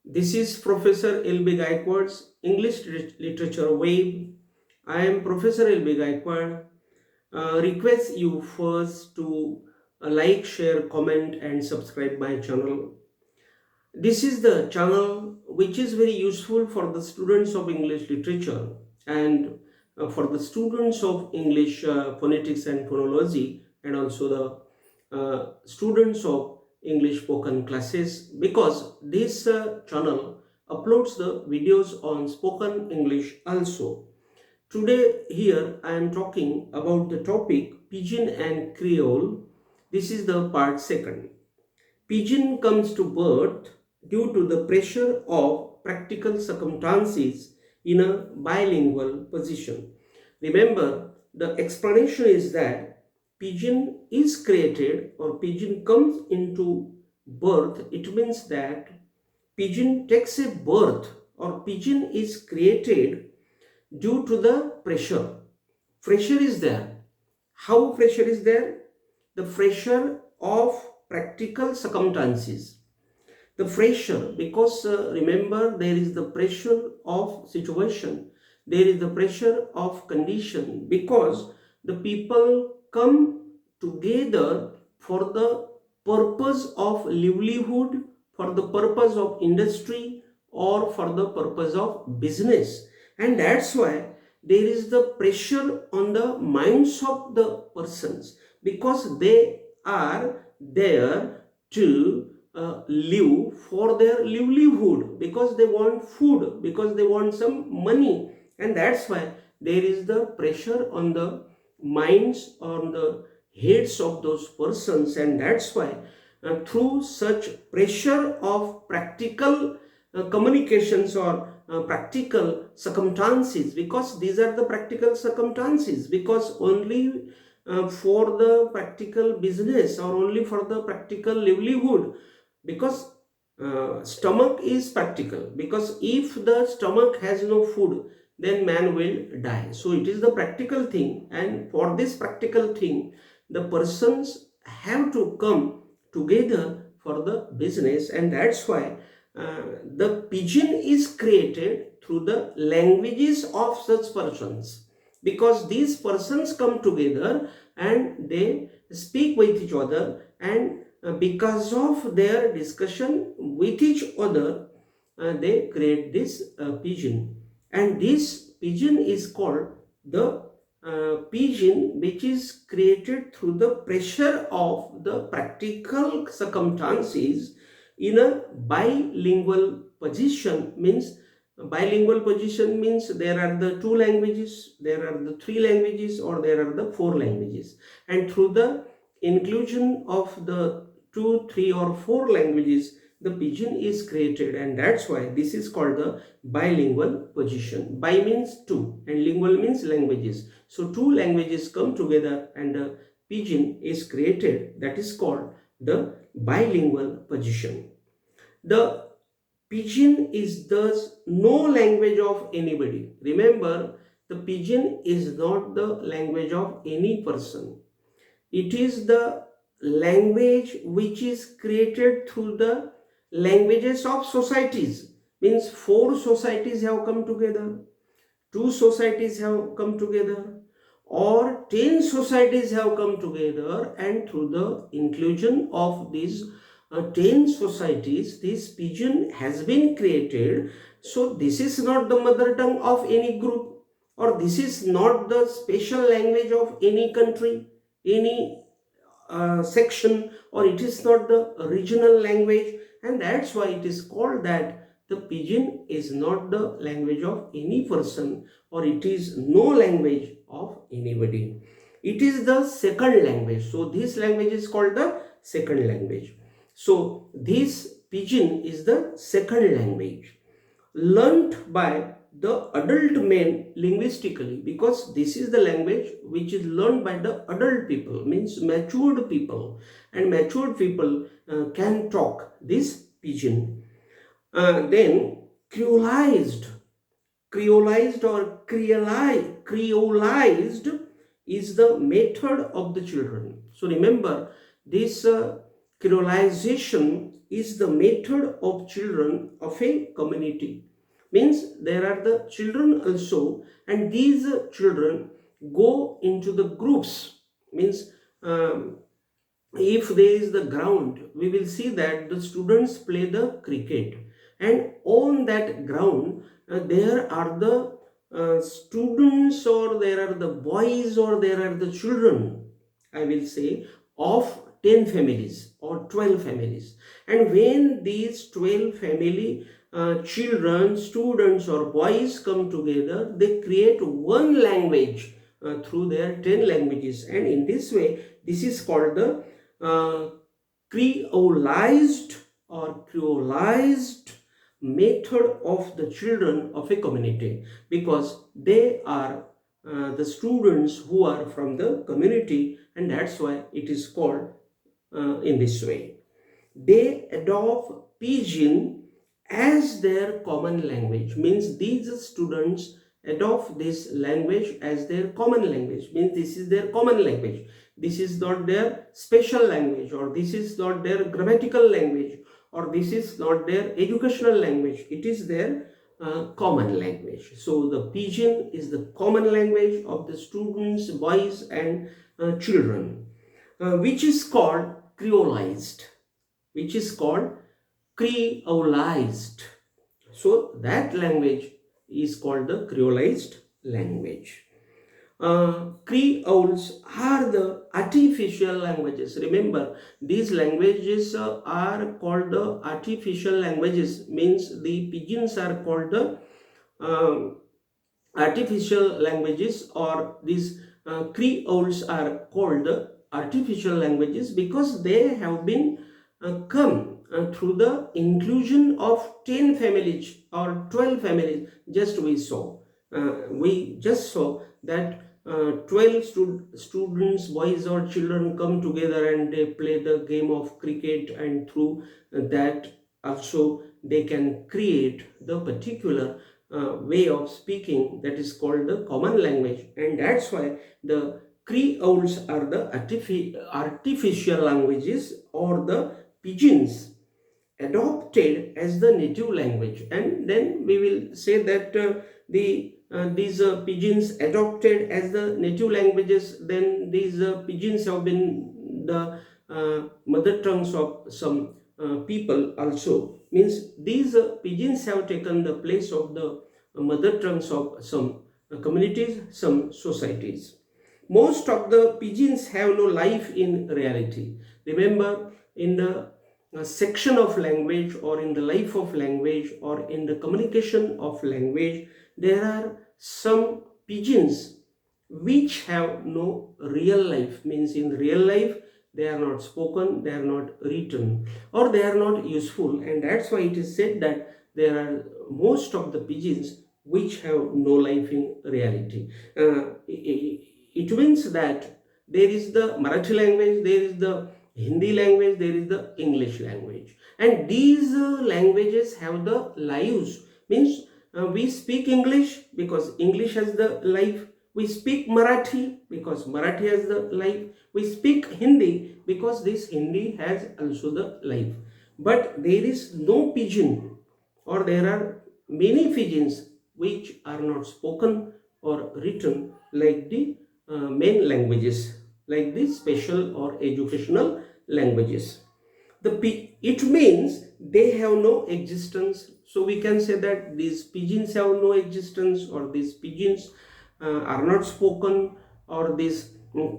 This is Professor L.B.Gayakawad's English Literature Wave. I am Professor L.B. Gayakawad. Request you first to like, share, comment and subscribe my channel. This is the channel which is very useful for the students of English literature and for the students of English phonetics and phonology, and also the students of English spoken classes, because this channel uploads the videos on spoken English also. Today here I am talking about the topic Pigeon and Creole. This is the part second. Pigeon comes to birth due to the pressure of practical circumstances in a bilingual position. Remember, the explanation is that pigeon is created or pigeon comes into birth. It means that pigeon takes a birth or pigeon is created due to the pressure. Pressure is there. How pressure is there? The pressure of practical circumstances. The pressure, because remember, there is the pressure of situation, there is the pressure of condition, because the people come together for the purpose of livelihood, for the purpose of industry, or for the purpose of business. And that's why there is the pressure on the minds of the persons, because they are there to live for their livelihood, because they want food, because they want some money, and that's why there is the pressure on the minds, on the heads of those persons. And that's why through such pressure of practical communications or practical circumstances, because these are the practical circumstances, because only for the practical business or only for the practical livelihood, because stomach is practical, because if the stomach has no food, then man will die. So it is the practical thing, and for this practical thing the persons have to come together for the business. And that's why the pigeon is created through the languages of such persons, because these persons come together and they speak with each other, and because of their discussion with each other, they create this pigeon. And this pigeon is called the pigeon which is created through the pressure of the practical circumstances in a bilingual position. Means bilingual position means there are the two languages, there are the three languages, or there are the four languages, and through the inclusion of the 2, 3 or 4 languages, the pigeon is created. And that's why this is called the bilingual position. Bi means two and lingual means languages, so two languages come together and a pigeon is created. That is called the bilingual position. The pigeon is thus no language of anybody. Remember, the pigeon is not the language of any person. It is the language which is created through the languages of societies. Means 4 societies have come together, 2 societies have come together, or 10 societies have come together, and through the inclusion of these 10 societies, this pigeon has been created. So this is not the mother tongue of any group, or this is not the special language of any country, any section, or it is not the original language. And that's why it is called that the pigeon is not the language of any person, or it is no language of anybody. It is the second language. So this language is called the second language. So this pigeon is the second language learnt by the adult men linguistically, because this is the language which is learned by the adult people, means matured people, and matured people can talk this pigeon. Then creolized or creolized is the method of the children. So remember, this creolization is the method of children of a community. Means there are the children also, and these children go into the groups. Means if there is the ground, we will see that the students play the cricket, and on that ground there are the students, or there are the boys, or there are the children, I will say, of 10 families or 12 families. And when these 12 family children, students or boys come together, they create one language through their 10 languages, and in this way this is called the uh, creolized or creolized method of the children of a community, because they are the students who are from the community, and that's why it is called in this way. They adopt Pigeon as their common language. Means these students adopt this language as their common language. Means this is their common language. This is not their special language, or this is not their grammatical language, or this is not their educational language. It is their common language. So the Pigeon is the common language of the students, boys and children, which is called creolized, which is called creolized. So that language is called the creolized language. Creoles are the artificial languages. Remember, these languages are called the artificial languages. Means the Pigeons are called the artificial languages, or these Creoles are called the artificial languages because they have been come through the inclusion of 10 families or 12 families. Just we just saw that 12 students, boys or children, come together and they play the game of cricket, and through that also they can create the particular way of speaking that is called the common language. And that's why the Creoles are the artificial languages, or the Pigeons adopted as the native language. And then we will say that these Pigeons adopted as the native languages, then these Pigeons have been the mother tongues of some people also. Means these Pigeons have taken the place of the mother tongues of some communities, some societies. Most of the Pigeons have no life in reality. Remember, in the section of language, or in the life of language, or in the communication of language, there are some Pigeons which have no real life. Means in real life they are not spoken, they are not written, or they are not useful, and that's why it is said that there are most of the Pigeons which have no life in reality. It means that there is the Marathi language, there is the Hindi language, there is the English language, and these languages have the lives. Means we speak English because English has the life. We speak Marathi because Marathi has the life. We speak Hindi because this Hindi has also the life. But there is no Pigeon, or there are many Pigeons which are not spoken or written like the main languages, like the special or educational languages. It means they have no existence. So we can say that these Pigeons have no existence, or these Pigeons are not spoken, or these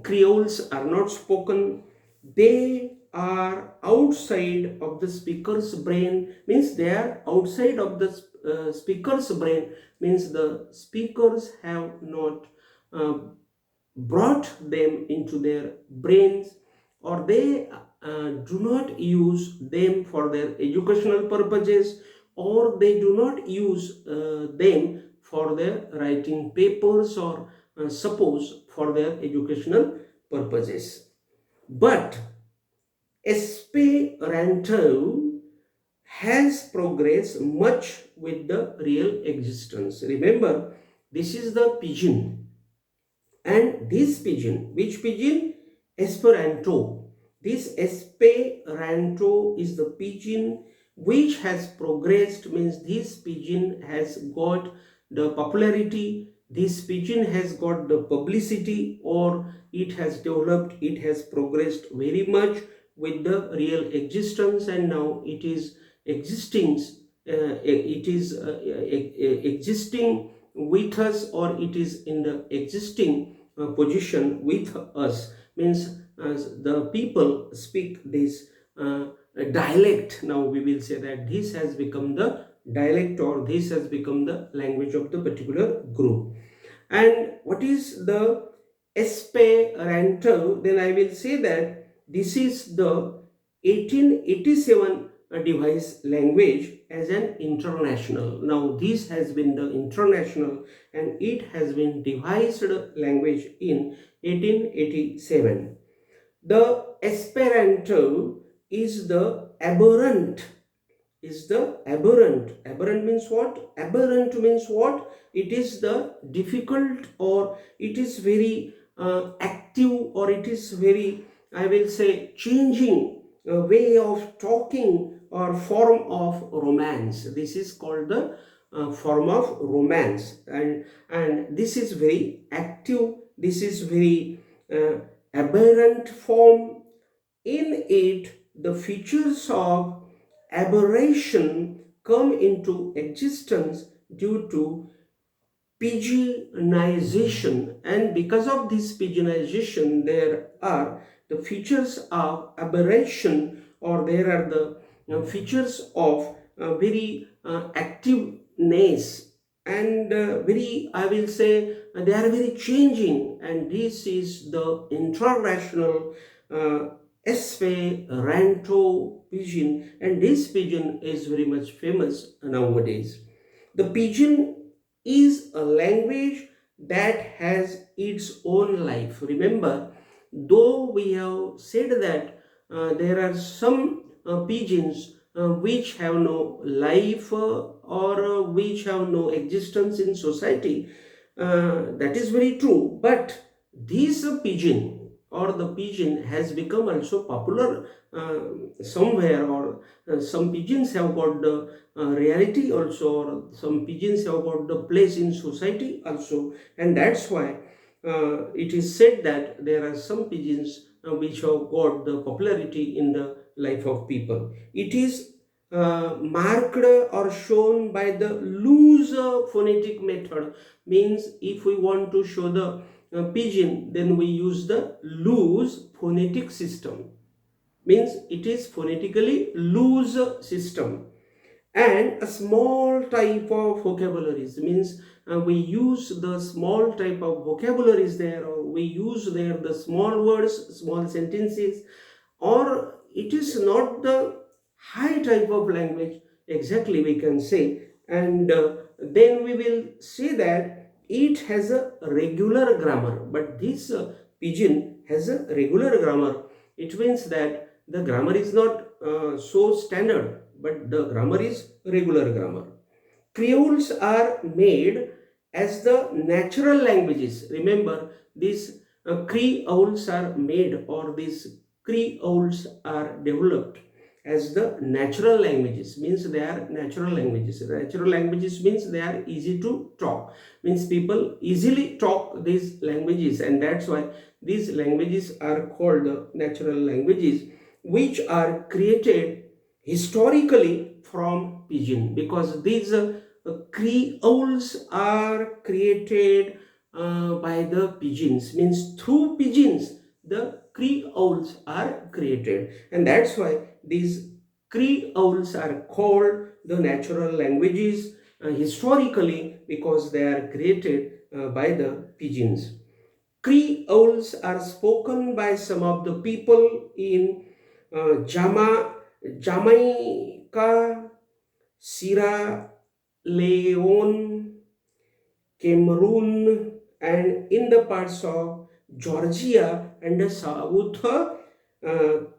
Creoles are not spoken. They are outside of the speaker's brain. Means they are outside of the speaker's brain. Means the speakers have not brought them into their brains, or they do not use them for their educational purposes, or they do not use them for their writing papers, or suppose for their educational purposes. But Esperanto has progressed much with the real existence. Remember, this is the Pigeon, and this Pigeon, which Pigeon? Esperanto. This Esperanto is the pidgin which has progressed, means this pidgin has got the popularity, this pidgin has got the publicity, or it has developed, it has progressed very much with the real existence, and now it is existing, existing with us, or it is in the existing position with us, means as the people speak this dialect. Now we will say that this has become the dialect, or this has become the language of the particular group. And what is the Esperanto? Then I will say that this is the 1887 device language as an international. Now this has been the international, and it has been devised language in 1887. The Esperanto is the aberrant, aberrant means what? Aberrant means what? It is the difficult, or it is very active, or it is very, I will say, changing way of talking or form of romance. This is called the form of romance, and this is very active, this is very aberrant form. In it, the features of aberration come into existence due to pigeonization, and because of this pigeonization there are the features of aberration, or there are the features of very activeness, and very, I will say, they are very changing, and this is the international Esperanto pigeon, and this pigeon is very much famous nowadays. The pigeon is a language that has its own life. Remember, though we have said that there are some pigeons which have no life, or which have no existence in society, that is very true, but this pigeon, or the pigeon, has become also popular somewhere, or some pigeons have got the reality also, or some pigeons have got the place in society also, and that's why it is said that there are some pigeons which have got the popularity in the life of people. It is marked or shown by the loose phonetic method, means if we want to show the pigeon, then we use the loose phonetic system, means it is phonetically loose system. And a small type of vocabularies, means we use the small type of vocabularies there, or we use there the small words, small sentences, or it is not the high type of language exactly, we can say. And then we will say that it has a regular grammar, but this pigeon has a regular grammar. It means that the grammar is not so standard, but the grammar is regular grammar. Creoles are made as the natural languages. Remember, these Creoles are made, or these Creoles are developed as the natural languages, means they are natural languages. Natural languages means they are easy to talk, means people easily talk these languages, and that's why these languages are called natural languages, which are created historically from Pigeon, because these Creoles are created by the pigeons, means through pigeons the Creoles are created, and that's why these Creoles are called the natural languages historically, because they are created by the pigeons. Creoles are spoken by some of the people in Jamaica, Sierra Leone, Cameroon, and in the parts of Georgia and the South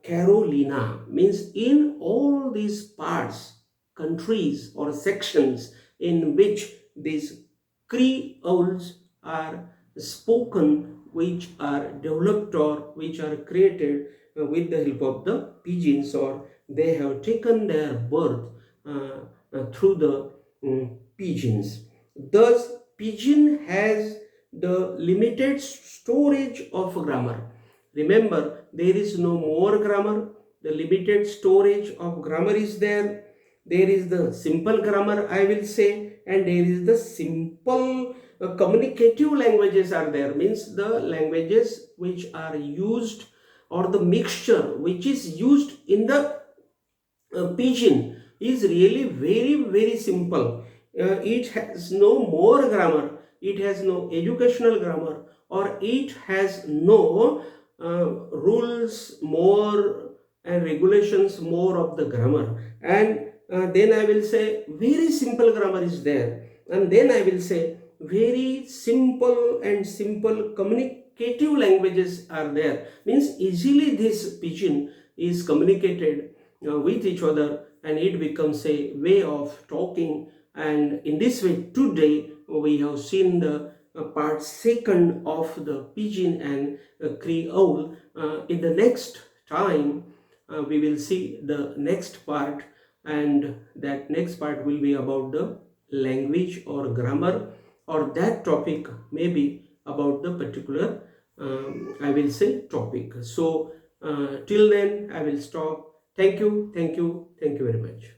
Carolina, means in all these parts, countries or sections in which these Creoles are spoken, which are developed or which are created with the help of the pigeons, or they have taken their birth through the pigeons. Thus, pigeon has the limited storage of grammar. Remember, there is no more grammar. The limited storage of grammar is there. There is the simple grammar, I will say, and there is the simple communicative languages are there. Means the languages which are used, or the mixture which is used in the Pigeon is really very simple. It has no more grammar, it has no educational grammar, or it has no rules more and regulations more of the grammar. And then I will say very simple grammar is there, and then I will say very simple communicative languages are there. Means easily this pigeon is communicated with each other, and it becomes a way of talking. And in this way, today we have seen the part second of the pigeon and Creole. In the next time we will see the next part, and that next part will be about the language or grammar, or that topic may be about the particular I will say topic. So till then I will stop. Thank you very much.